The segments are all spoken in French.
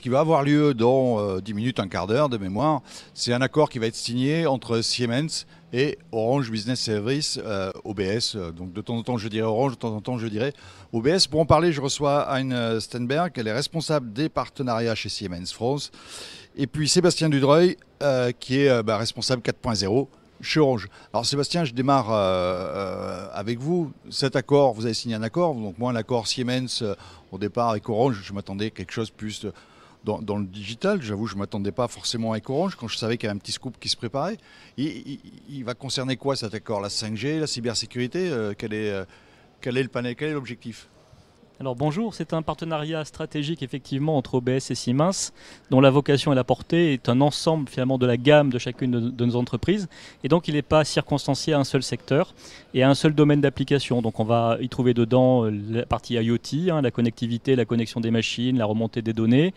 qui va avoir lieu dans 10 minutes, un quart d'heure de mémoire. C'est un accord qui va être signé entre Siemens et Orange Business Services, OBS. Donc de temps en temps je dirais Orange, de temps en temps je dirais OBS. Pour en parler, je reçois Anne Stenberg, elle est responsable des partenariats chez Siemens France. Et puis Sébastien Dudreuil, qui est responsable 4.0 chez Orange. Alors Sébastien, je démarre avec vous. Cet accord, vous avez signé un accord. Donc moi, un accord Siemens au départ avec Orange, je m'attendais à quelque chose plus dans le digital. J'avoue, je ne m'attendais pas forcément avec Orange quand je savais qu'il y avait un petit scoop qui se préparait. Il va concerner quoi cet accord? La 5G, la cybersécurité, quel est le panel, quel est l'objectif? Alors bonjour, c'est un partenariat stratégique effectivement entre OBS et Siemens, dont la vocation et la portée est un ensemble finalement de la gamme de chacune de nos entreprises. Et donc il n'est pas circonstancié à un seul secteur et à un seul domaine d'application. Donc on va y trouver dedans la partie IoT, la connectivité, la connexion des machines, la remontée des données.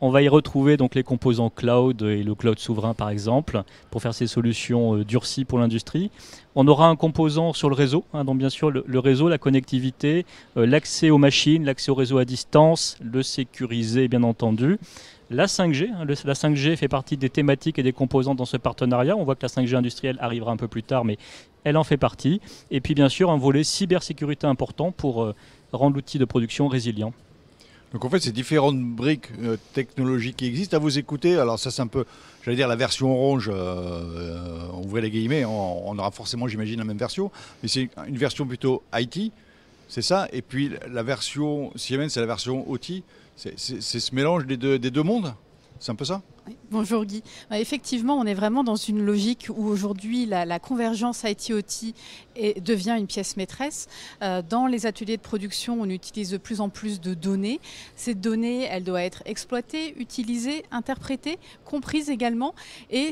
On va y retrouver donc les composants cloud et le cloud souverain par exemple, pour faire ces solutions durcies pour l'industrie. On aura un composant sur le réseau, donc bien sûr le réseau, la connectivité, l'accès aux machines, l'accès au réseau à distance, le sécuriser bien entendu. La 5G, la 5G fait partie des thématiques et des composants dans ce partenariat. On voit que la 5G industrielle arrivera un peu plus tard, mais elle en fait partie. Et puis bien sûr un volet cybersécurité important pour rendre l'outil de production résilient. Donc en fait, c'est différentes briques technologiques qui existent. À vous écouter, alors ça c'est un peu, j'allais dire la version Orange, on ouvrait les guillemets, on aura forcément j'imagine la même version, mais c'est une version plutôt IT, c'est ça. Et puis la version Siemens, c'est la version OT, c'est ce mélange des deux mondes, c'est un peu ça? Oui. Bonjour Guy. Effectivement, on est vraiment dans une logique où aujourd'hui la convergence IT-OT devient une pièce maîtresse. Dans les ateliers de production, on utilise de plus en plus de données. Ces données, elles doivent être exploitées, utilisées, interprétées, comprises également et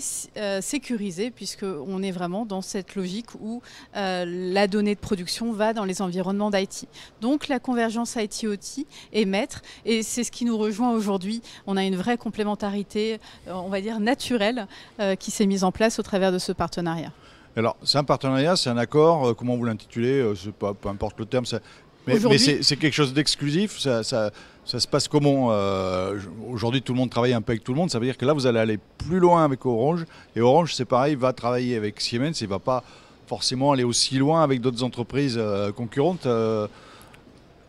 sécurisées, puisqu'on est vraiment dans cette logique où la donnée de production va dans les environnements d'IT. Donc la convergence IT-OT est maître et c'est ce qui nous rejoint aujourd'hui. On a une vraie complémentarité, on va dire naturelle, qui s'est mise en place au travers de ce partenariat. Alors, c'est un partenariat, c'est un accord, comment vous l'intitulez, peu importe le terme, mais c'est quelque chose d'exclusif, ça se passe comment? Aujourd'hui, tout le monde travaille un peu avec tout le monde, ça veut dire que là, vous allez aller plus loin avec Orange, et Orange, c'est pareil, va travailler avec Siemens, et ne va pas forcément aller aussi loin avec d'autres entreprises concurrentes.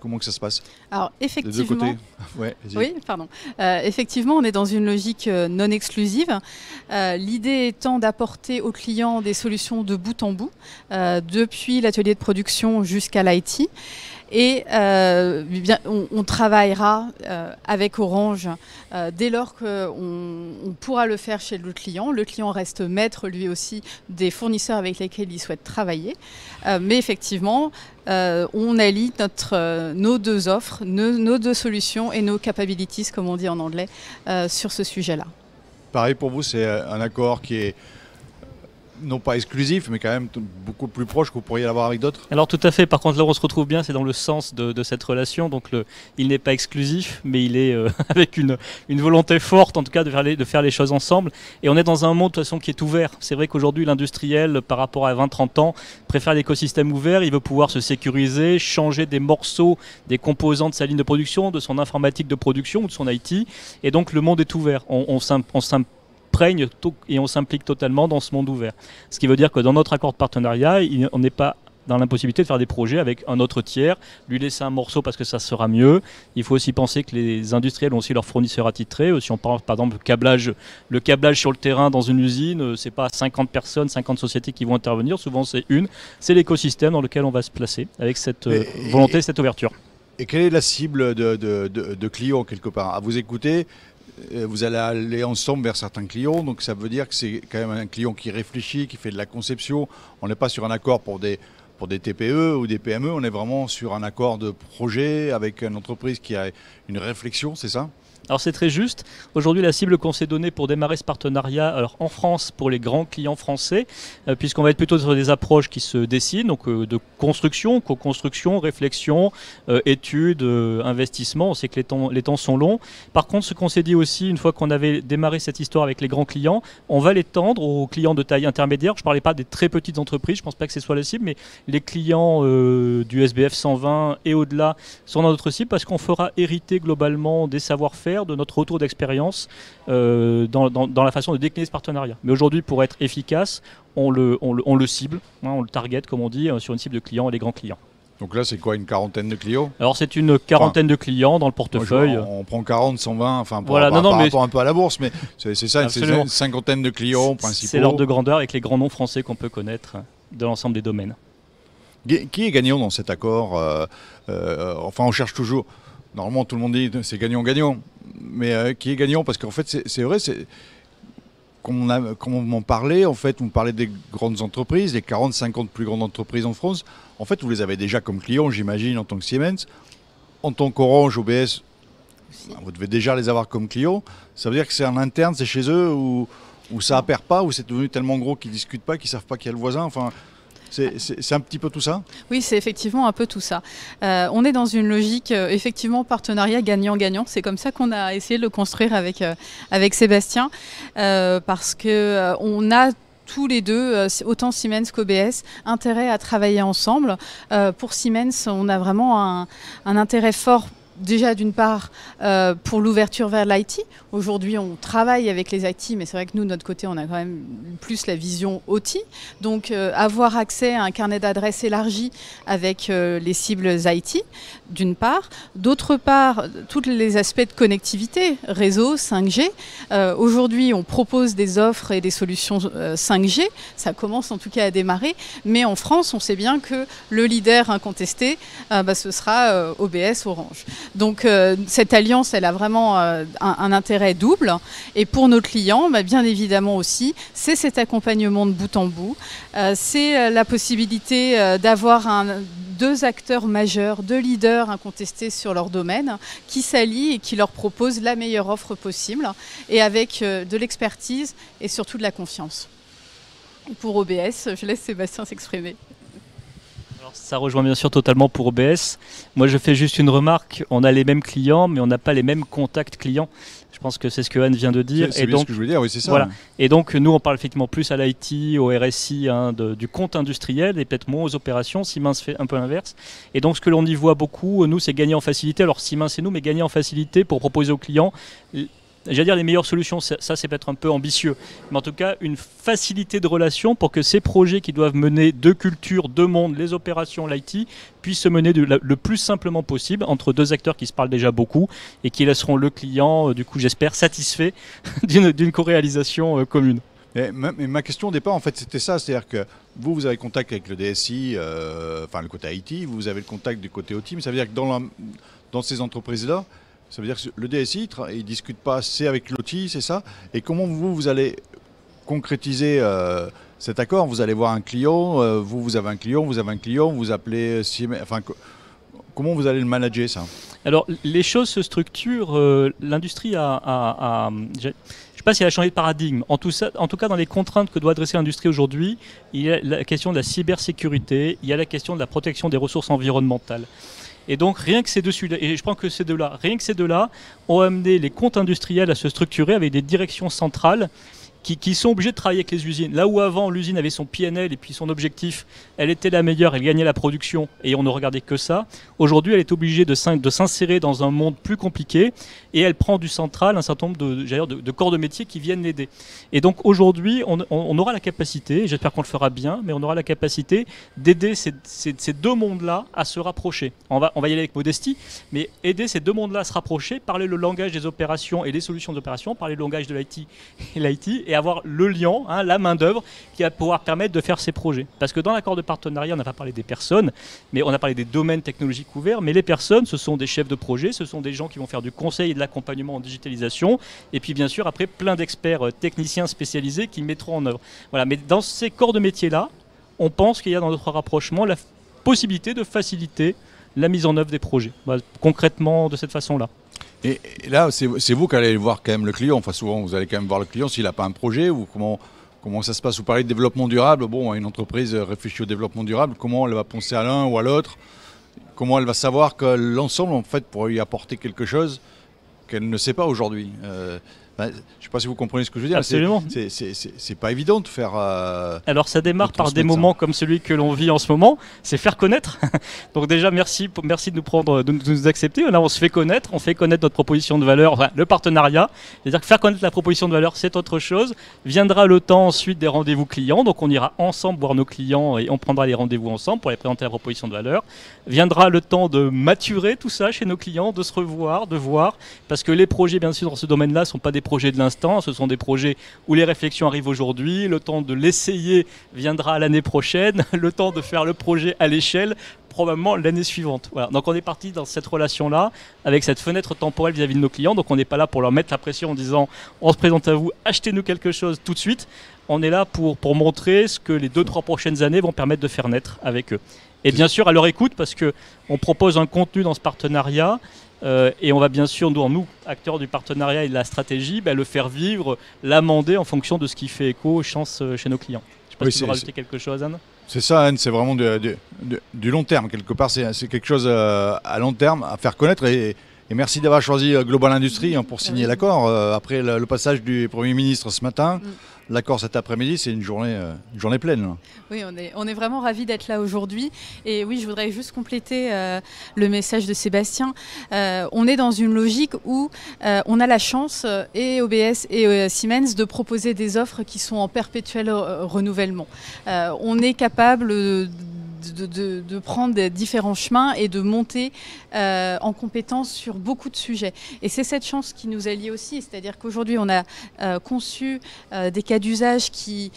Comment que ça se passe? Alors effectivement, des deux côtés. Ouais, oui, pardon. Effectivement, on est dans une logique non exclusive. L'idée étant d'apporter aux clients des solutions de bout en bout, depuis l'atelier de production jusqu'à l'IT. Et on travaillera avec Orange dès lors qu'on pourra le faire chez le client. Le client reste maître lui aussi des fournisseurs avec lesquels il souhaite travailler. Mais effectivement, on allie nos deux offres, nos deux solutions et nos capabilities, comme on dit en anglais, sur ce sujet-là. Pareil pour vous, c'est un accord qui est non pas exclusif, mais quand même beaucoup plus proche que vous pourriez l'avoir avec d'autres? Alors tout à fait, par contre là on se retrouve bien, c'est dans le sens de cette relation, donc il n'est pas exclusif, mais il est avec une volonté forte en tout cas de faire les choses ensemble, et on est dans un monde de toute façon qui est ouvert. C'est vrai qu'aujourd'hui l'industriel par rapport à 20-30 ans préfère l'écosystème ouvert, il veut pouvoir se sécuriser, changer des morceaux, des composants de sa ligne de production, de son informatique de production ou de son IT, et donc le monde est ouvert, on et on s'implique totalement dans ce monde ouvert. Ce qui veut dire que dans notre accord de partenariat, on n'est pas dans l'impossibilité de faire des projets avec un autre tiers, lui laisser un morceau parce que ça sera mieux. Il faut aussi penser que les industriels ont aussi leurs fournisseurs attitrés. Si on parle par exemple le câblage sur le terrain dans une usine, c'est pas 50 personnes, 50 sociétés qui vont intervenir, souvent c'est l'écosystème dans lequel on va se placer avec cette volonté, cette ouverture. Et quelle est la cible de clients quelque part? À vous écouter, vous allez aller ensemble vers certains clients, donc ça veut dire que c'est quand même un client qui réfléchit, qui fait de la conception. On n'est pas sur un accord pour des TPE ou des PME, on est vraiment sur un accord de projet avec une entreprise qui a une réflexion, c'est ça? Alors c'est très juste. Aujourd'hui, la cible qu'on s'est donnée pour démarrer ce partenariat, alors en France pour les grands clients français, puisqu'on va être plutôt sur des approches qui se dessinent, donc de construction, co-construction, réflexion, études, investissement. On sait que les temps sont longs. Par contre, ce qu'on s'est dit aussi, une fois qu'on avait démarré cette histoire avec les grands clients, on va l'étendre aux clients de taille intermédiaire. Je ne parlais pas des très petites entreprises, je ne pense pas que ce soit la cible, mais les clients du SBF 120 et au-delà sont dans notre cible parce qu'on fera hériter globalement des savoir-faire savoir-faire, de notre retour d'expérience dans la façon de décliner ce partenariat. Mais aujourd'hui, pour être efficace, on le cible, hein, on le target, comme on dit, sur une cible de clients et les grands clients. Donc là, c'est quoi, une quarantaine de clients? Alors c'est une quarantaine de clients dans le portefeuille. On prend 40, 120, enfin voilà, par rapport un peu à la bourse, mais c'est ça, c'est une cinquantaine de clients principaux. C'est l'ordre de grandeur avec les grands noms français qu'on peut connaître de l'ensemble des domaines. Qui est gagnant dans cet accord? Enfin, on cherche toujours. Normalement, tout le monde dit c'est gagnant-gagnant. Mais qui est gagnant? Parce qu'en fait, c'est vrai, comme on m'en parlait, en fait, on parlait des grandes entreprises, les 40, 50 plus grandes entreprises en France. En fait, vous les avez déjà comme clients, j'imagine, en tant que Siemens. En tant qu'Orange, OBS, vous devez déjà les avoir comme clients. Ça veut dire que c'est en interne, c'est chez eux, où ça ne perd pas, où c'est devenu tellement gros qu'ils ne discutent pas, qu'ils ne savent pas qui est le voisin. Enfin, c'est un petit peu tout ça? Oui, c'est effectivement un peu tout ça. On est dans une logique, effectivement, partenariat gagnant-gagnant. C'est comme ça qu'on a essayé de le construire avec Sébastien, parce qu'on a tous les deux, autant Siemens qu'OBS, intérêt à travailler ensemble. Pour Siemens, on a vraiment un intérêt fort. Déjà d'une part pour l'ouverture vers l'IT. Aujourd'hui on travaille avec les IT, mais c'est vrai que nous de notre côté on a quand même plus la vision OT. Donc avoir accès à un carnet d'adresses élargi avec les cibles IT d'une part. D'autre part, tous les aspects de connectivité, réseau, 5G. Aujourd'hui on propose des offres et des solutions 5G. Ça commence en tout cas à démarrer. Mais en France on sait bien que le leader incontesté ce sera OBS Orange. Donc cette alliance, elle a vraiment un intérêt double. Et pour nos clients, bien évidemment aussi, c'est cet accompagnement de bout en bout. C'est la possibilité d'avoir deux acteurs majeurs, deux leaders incontestés sur leur domaine, qui s'allient et qui leur proposent la meilleure offre possible, et avec de l'expertise et surtout de la confiance. Pour OBS, je laisse Sébastien s'exprimer. Ça rejoint bien sûr totalement pour OBS. Moi, je fais juste une remarque. On a les mêmes clients, mais on n'a pas les mêmes contacts clients. Je pense que c'est ce que Anne vient de dire. C'est ce que je voulais dire, oui, c'est ça. Voilà. Et donc, nous, on parle effectivement plus à l'IT, au RSI, du compte industriel et peut-être moins aux opérations. Siemens fait un peu l'inverse. Et donc, ce que l'on y voit beaucoup, nous, c'est gagner en facilité. Alors, Siemens et nous, mais gagner en facilité pour proposer aux clients... J'allais dire les meilleures solutions, ça c'est peut-être un peu ambitieux, mais en tout cas une facilité de relation pour que ces projets qui doivent mener deux cultures, deux mondes, les opérations, l'IT, puissent se mener le plus simplement possible entre deux acteurs qui se parlent déjà beaucoup et qui laisseront le client, du coup j'espère, satisfait d'une co-réalisation commune. Mais ma question au départ, en fait, c'était ça, c'est-à-dire que vous avez contact avec le DSI, enfin le côté IT, vous avez le contact du côté OT, mais ça veut dire que dans ces entreprises-là, ça veut dire que le DSI, il ne discute pas assez avec l'OT, c'est ça? Et comment vous allez concrétiser cet accord? Vous allez voir un client, vous avez un client, vous appelez Siemens, enfin, comment vous allez le manager ça? Alors, les choses se structurent, l'industrie je ne sais pas si elle a changé de paradigme. En tout cas, dans les contraintes que doit adresser l'industrie aujourd'hui, il y a la question de la cybersécurité, il y a la question de la protection des ressources environnementales. Et donc rien que ces deux-là, et je pense que ces deux-là, rien que ces deux-là ont amené les comptes industriels à se structurer avec des directions centrales qui sont obligés de travailler avec les usines. Là où avant l'usine avait son PNL et puis son objectif, elle était la meilleure, elle gagnait la production et on ne regardait que ça. Aujourd'hui, elle est obligée de s'insérer dans un monde plus compliqué et elle prend du central un certain nombre de corps de métier qui viennent l'aider. Et donc aujourd'hui, on aura la capacité, j'espère qu'on le fera bien, mais on aura la capacité d'aider ces deux mondes-là à se rapprocher. On va y aller avec modestie, mais aider ces deux mondes-là à se rapprocher, parler le langage des opérations et des solutions d'opération, parler le langage de l'IT et avoir le lien, la main-d'œuvre qui va pouvoir permettre de faire ces projets. Parce que dans l'accord de partenariat, on n'a pas parlé des personnes, mais on a parlé des domaines technologiques ouverts. Mais les personnes, ce sont des chefs de projet, ce sont des gens qui vont faire du conseil et de l'accompagnement en digitalisation. Et puis, bien sûr, après, plein d'experts techniciens spécialisés qui mettront en œuvre. Voilà. Mais dans ces corps de métier-là, on pense qu'il y a dans notre rapprochement la possibilité de faciliter la mise en œuvre des projets. Voilà, concrètement, de cette façon-là. Et là, c'est vous qui allez voir quand même le client. Enfin, souvent, vous allez quand même voir le client s'il n'a pas un projet ou comment ça se passe. Vous parlez de développement durable. Bon, une entreprise réfléchit au développement durable. Comment elle va penser à l'un ou à l'autre? Comment elle va savoir que l'ensemble, en fait, pourrait lui apporter quelque chose qu'elle ne sait pas aujourd'hui? je ne sais pas si vous comprenez ce que je veux dire. Absolument. C'est pas évident de faire. Alors ça démarre par des moments comme celui que l'on vit en ce moment, c'est faire connaître. Donc déjà merci de nous prendre, de nous accepter. Là on se fait connaître notre proposition de valeur, enfin, le partenariat. C'est-à-dire que faire connaître la proposition de valeur, c'est autre chose. Viendra le temps ensuite des rendez-vous clients. Donc on ira ensemble voir nos clients et on prendra les rendez-vous ensemble pour les présenter la proposition de valeur. Viendra le temps de maturer tout ça chez nos clients, de se revoir, de voir, parce que les projets bien sûr dans ce domaine-là ne sont pas des projets de l'instant, ce sont des projets où les réflexions arrivent aujourd'hui, le temps de l'essayer viendra l'année prochaine, le temps de faire le projet à l'échelle probablement l'année suivante. Voilà. Donc on est parti dans cette relation-là, avec cette fenêtre temporelle vis-à-vis de nos clients, donc on n'est pas là pour leur mettre la pression en disant on se présente à vous, achetez-nous quelque chose tout de suite. On est là pour montrer ce que les 2-3 prochaines années vont permettre de faire naître avec eux. Et bien sûr à leur écoute, parce qu'on propose un contenu dans ce partenariat, et on va bien sûr, nous, acteurs du partenariat et de la stratégie, le faire vivre, l'amender en fonction de ce qui fait écho aux chances chez nos clients. Je ne sais pas si tu veux rajouter quelque chose, Anne. C'est ça, Anne, c'est vraiment du long terme. Quelque part, c'est quelque chose à long terme, à faire connaître. Et merci d'avoir choisi Global Industries pour signer l'accord. Après le passage du Premier ministre ce matin, l'accord cet après-midi, c'est une journée pleine. Oui, on est vraiment ravis d'être là aujourd'hui. Et oui, je voudrais juste compléter le message de Sébastien. On est dans une logique où on a la chance, et OBS et Siemens, de proposer des offres qui sont en perpétuel renouvellement. On est capable de prendre des différents chemins et de monter en compétence sur beaucoup de sujets. Et c'est cette chance qui nous allie aussi, c'est-à-dire qu'aujourd'hui on a conçu des cas d'usage qui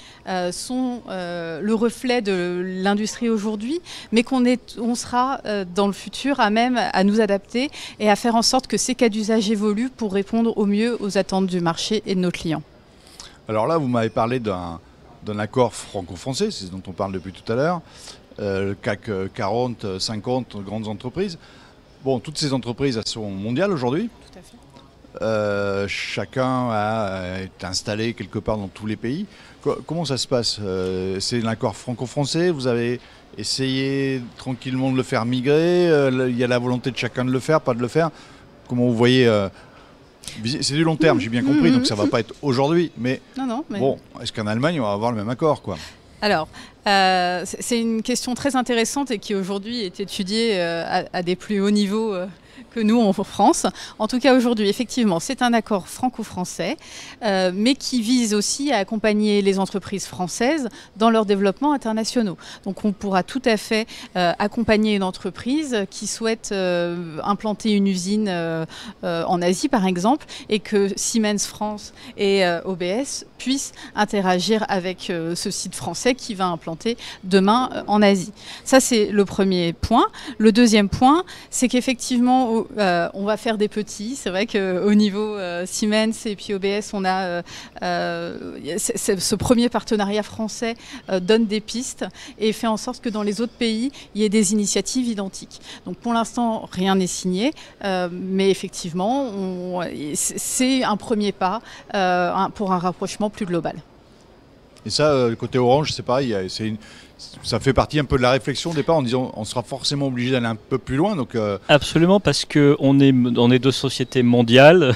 sont le reflet de l'industrie aujourd'hui, mais on sera dans le futur à même à nous adapter et à faire en sorte que ces cas d'usage évoluent pour répondre au mieux aux attentes du marché et de nos clients. Alors là, vous m'avez parlé d'un accord franco-français, c'est ce dont on parle depuis tout à l'heure. Le CAC 40, 50 grandes entreprises. Bon, toutes ces entreprises, elles sont mondiales aujourd'hui. Tout à fait. Chacun est installé quelque part dans tous les pays. Comment ça se passe? C'est un accord franco-français. Vous avez essayé tranquillement de le faire migrer. Il y a la volonté de chacun de le faire, pas de le faire. Comment vous voyez c'est du long terme, j'ai bien compris, donc ça ne va pas être aujourd'hui. Mais, bon, est-ce qu'en Allemagne, on va avoir le même accord, quoi? Alors, c'est une question très intéressante et qui aujourd'hui est étudiée à des plus hauts niveaux que nous en France. En tout cas aujourd'hui, effectivement, c'est un accord franco-français, mais qui vise aussi à accompagner les entreprises françaises dans leurs développements internationaux. Donc on pourra tout à fait accompagner une entreprise qui souhaite implanter une usine en Asie par exemple, et que Siemens France et OBS puissent interagir avec ce site français qui va implanter demain en Asie. Ça c'est le premier point. Le deuxième point, c'est qu'effectivement on va faire des petits. C'est vrai qu'au niveau Siemens et puis OBS, on a ce premier partenariat français donne des pistes et fait en sorte que dans les autres pays, il y ait des initiatives identiques. Donc pour l'instant, rien n'est signé, mais effectivement, c'est un premier pas pour un rapprochement plus global. Et ça, côté Orange, c'est pareil, ça fait partie un peu de la réflexion au départ en disant on sera forcément obligé d'aller un peu plus loin. Donc Absolument, parce qu'on est deux sociétés mondiales.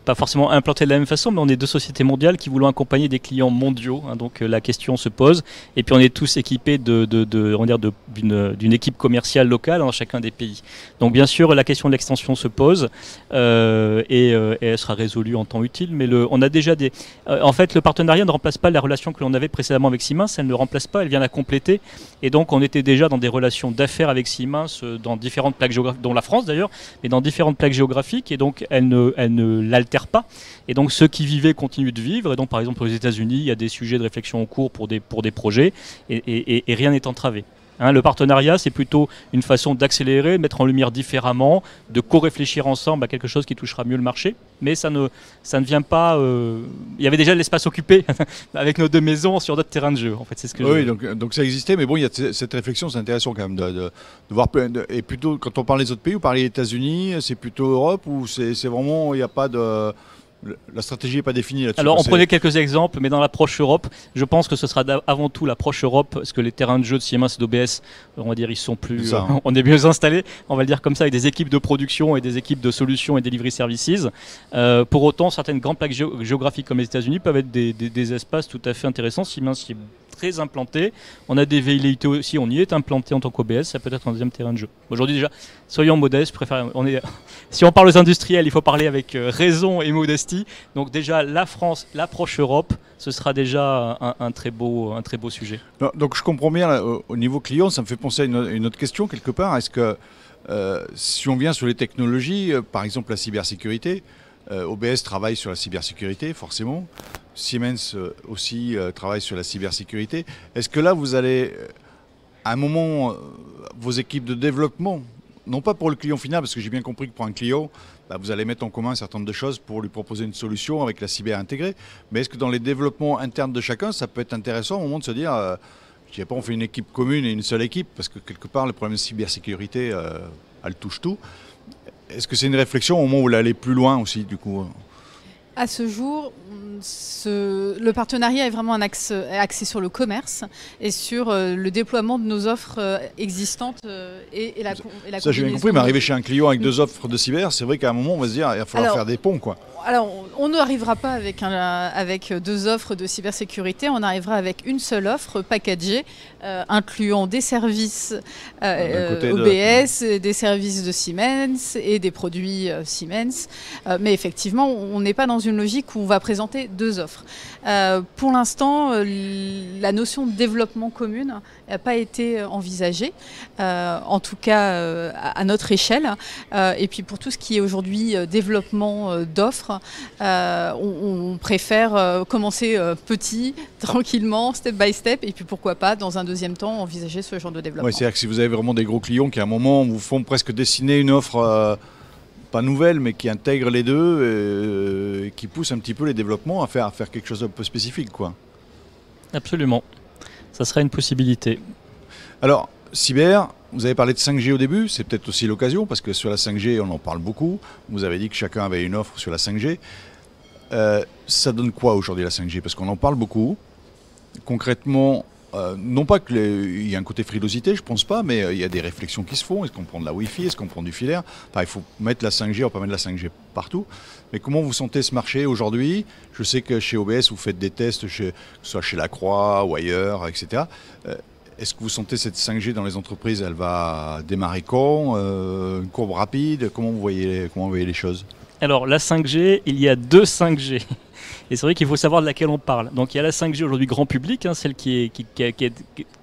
Pas forcément implantées de la même façon, mais on est deux sociétés mondiales qui voulons accompagner des clients mondiaux. Donc la question se pose. Et puis on est tous équipés d'une équipe commerciale locale dans chacun des pays. Donc bien sûr, la question de l'extension se pose et elle sera résolue en temps utile. Mais on a déjà en fait, le partenariat ne remplace pas la relation que l'on avait précédemment avec Siemens. Elle ne remplace pas, elle vient la compléter. Et donc on était déjà dans des relations d'affaires avec Siemens dans différentes plaques géographiques, dont la France d'ailleurs, mais dans différentes plaques géographiques. Et donc elle ne l'altère pas. Et donc ceux qui vivaient continuent de vivre. Et donc par exemple aux États-Unis, il y a des sujets de réflexion en cours pour des projets et rien n'est entravé. Le partenariat, c'est plutôt une façon d'accélérer, de mettre en lumière différemment, de co-réfléchir ensemble à quelque chose qui touchera mieux le marché. Mais ça ne vient pas... Il y avait déjà de l'espace occupé avec nos deux maisons sur d'autres terrains de jeu. En fait, c'est ce que oui, donc ça existait, mais bon, il y a cette réflexion, c'est intéressant quand même de voir... Et plutôt, quand on parle des autres pays, vous parlez des États-Unis, c'est plutôt Europe, ou c'est vraiment, il n'y a pas de... La stratégie n'est pas définie là-dessus. Alors on prenait quelques exemples, mais dans l'approche Europe, je pense que ce sera avant tout l'approche Europe, parce que les terrains de jeu de Siemens et d'OBS, on va dire, ils sont plus, ça, hein. on est mieux installés, on va le dire comme ça, avec des équipes de production et des équipes de solutions et delivery services. Pour autant, certaines grandes plaques géographiques comme les États-Unis peuvent être des espaces tout à fait intéressants. Siemens y est très implanté. On a des velléités aussi, on y est implanté en tant qu'OBS, ça peut être un deuxième terrain de jeu. Aujourd'hui déjà, soyons modestes, si on parle aux industriels, il faut parler avec raison et modestie. Donc déjà la France, l'approche Europe, ce sera déjà un très beau sujet. Donc je comprends bien, là, au niveau client, ça me fait penser à une autre question quelque part. Est-ce que si on vient sur les technologies, par exemple la cybersécurité, OBS travaille sur la cybersécurité forcément, Siemens aussi travaille sur la cybersécurité. Est-ce que là vous allez, à un moment, vos équipes de développement, non pas pour le client final, parce que j'ai bien compris que pour un client, vous allez mettre en commun un certain nombre de choses pour lui proposer une solution avec la cyber intégrée, mais est-ce que dans les développements internes de chacun, ça peut être intéressant au moment de se dire, je ne sais pas, on fait une équipe commune et une seule équipe, parce que quelque part, le problème de cybersécurité, elle touche tout. Est-ce que c'est une réflexion au moment où vous allez aller plus loin aussi, du coup? À ce jour, le partenariat est vraiment axé sur le commerce et sur le déploiement de nos offres existantes et la Ça, j'ai bien compris, mais arriver chez un client avec 2 offres de cyber, c'est vrai qu'à un moment, on va se dire, il va falloir faire des ponts, quoi. Alors, on n'arrivera pas avec 2 offres de cybersécurité, on arrivera avec une seule offre packagée, incluant des services OBS, des services de Siemens et des produits Siemens. Mais effectivement, on n'est pas dans une logique où on va présenter 2 offres. Pour l'instant, la notion de développement commune n'a pas été envisagée, en tout cas à notre échelle. Et puis pour tout ce qui est aujourd'hui développement d'offres, on préfère commencer petit, tranquillement, step by step, et puis pourquoi pas, dans un deuxième temps, envisager ce genre de développement. Oui, c'est-à-dire que si vous avez vraiment des gros clients qui à un moment vous font presque dessiner une offre pas nouvelle, mais qui intègre les deux et qui pousse un petit peu les développements à faire quelque chose d'un peu spécifique, quoi. Absolument. Ça sera une possibilité. Alors, cyber, vous avez parlé de 5G au début, c'est peut-être aussi l'occasion, parce que sur la 5G, on en parle beaucoup. Vous avez dit que chacun avait une offre sur la 5G. Ça donne quoi aujourd'hui la 5G? Parce qu'on en parle beaucoup. Concrètement, non pas qu'il y ait un côté frilosité, je pense pas, mais il y a des réflexions qui se font. Est-ce qu'on prend de la Wi-Fi? Est-ce qu'on prend du filaire? Enfin, il faut mettre la 5G, on peut mettre la 5G partout. Mais comment vous sentez ce marché aujourd'hui? Je sais que chez OBS, vous faites des tests, que ce soit chez Lacroix ou ailleurs, etc. Est-ce que vous sentez cette 5G dans les entreprises? Elle va démarrer quand? Une courbe rapide? Comment vous voyez les choses? Alors, la 5G, il y a 2 5G. Et c'est vrai qu'il faut savoir de laquelle on parle. Donc il y a la 5G aujourd'hui grand public, hein, celle qui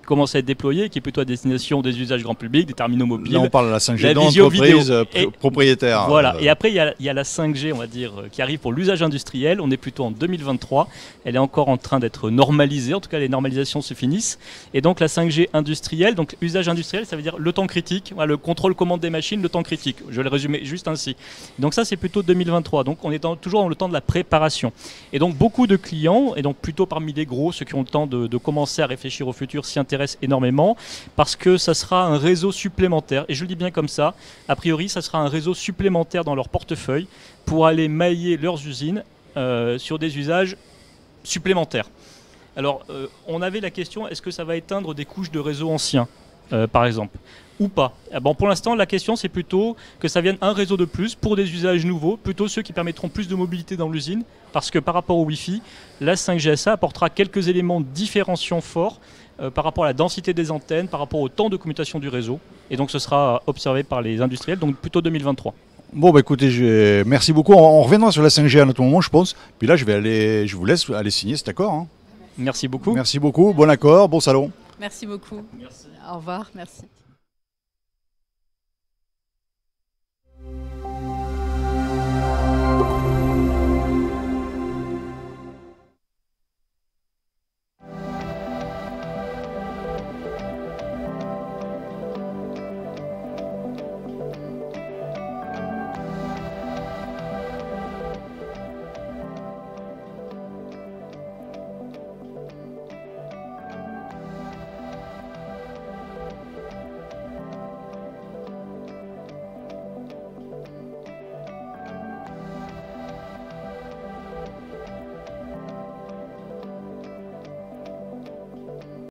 commence à être déployée, qui est plutôt à destination des usages grand public, des terminaux mobiles. Là on parle de la 5G d'entreprise propriétaire. Voilà, et après il y a la 5G, on va dire, qui arrive pour l'usage industriel. On est plutôt en 2023. Elle est encore en train d'être normalisée, en tout cas les normalisations se finissent. Et donc la 5G industrielle, donc usage industriel, ça veut dire le temps critique, voilà, le contrôle commande des machines, le temps critique. Je vais le résumer juste ainsi. Donc ça c'est plutôt 2023. Donc on est toujours dans le temps de la préparation. Et donc beaucoup de clients, et donc plutôt parmi les gros, ceux qui ont le temps de commencer à réfléchir au futur, s'y intéressent énormément, parce que ça sera un réseau supplémentaire, et je le dis bien comme ça, a priori ça sera un réseau supplémentaire dans leur portefeuille pour aller mailler leurs usines sur des usages supplémentaires. Alors on avait la question, est-ce que ça va éteindre des couches de réseau anciens par exemple, ou pas? Bon, pour l'instant, la question, c'est plutôt que ça vienne un réseau de plus pour des usages nouveaux, plutôt ceux qui permettront plus de mobilité dans l'usine, parce que par rapport au Wi-Fi, la 5GSA apportera quelques éléments différenciants forts par rapport à la densité des antennes, par rapport au temps de commutation du réseau, et donc ce sera observé par les industriels, donc plutôt 2023. Bon, bah écoutez, merci beaucoup. On reviendra sur la 5G à un autre moment, je pense. Puis là, je vous laisse aller signer cet accord. Hein. Merci beaucoup. Merci beaucoup, bon accord, bon salon. Merci beaucoup. Merci. Au revoir, merci.